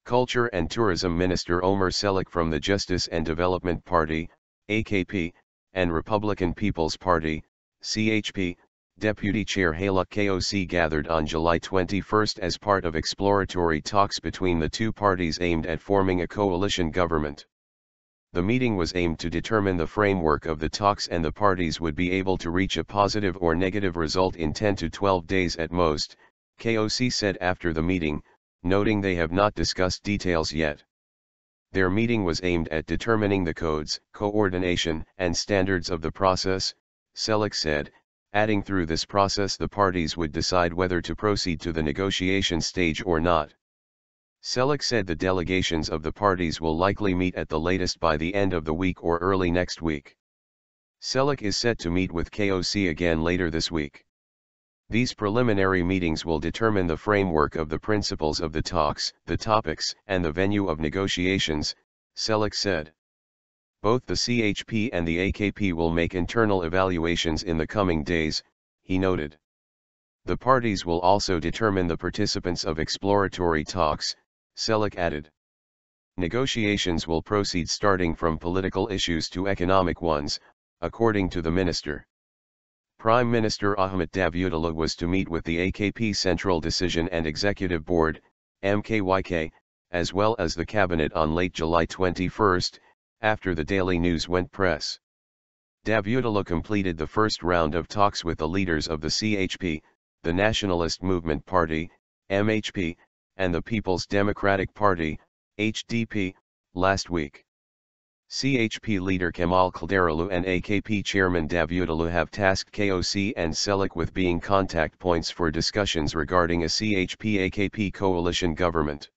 Culture and Tourism Minister Ömer Çelik from the Justice and Development Party, AKP, and Republican People's Party, CHP, Deputy Chair Haluk Koç gathered on July 21 as part of exploratory talks between the two parties aimed at forming a coalition government. The meeting was aimed to determine the framework of the talks, and the parties would be able to reach a positive or negative result in 10 to 12 days at most, Koç said after the meeting, noting they have not discussed details yet. Their meeting was aimed at determining the codes, coordination, and standards of the process, Çelik said, adding through this process the parties would decide whether to proceed to the negotiation stage or not. Çelik said the delegations of the parties will likely meet at the latest by the end of the week or early next week. Çelik is set to meet with Koç again later this week. These preliminary meetings will determine the framework of the principles of the talks, the topics, and the venue of negotiations, Çelik said. Both the CHP and the AKP will make internal evaluations in the coming days, he noted. The parties will also determine the participants of exploratory talks, Çelik added. Negotiations will proceed starting from political issues to economic ones, according to the minister. Prime Minister Ahmet Davutoğlu was to meet with the AKP Central Decision and Executive Board, MKYK, as well as the cabinet on late July 21, after the Daily News went press. Davutoğlu completed the first round of talks with the leaders of the CHP, the Nationalist Movement Party, MHP, and the People's Democratic Party, HDP, last week. CHP leader Kemal Kılıçdaroğlu and AKP chairman Davutoğlu have tasked Koç and Çelik with being contact points for discussions regarding a CHP-AKP coalition government.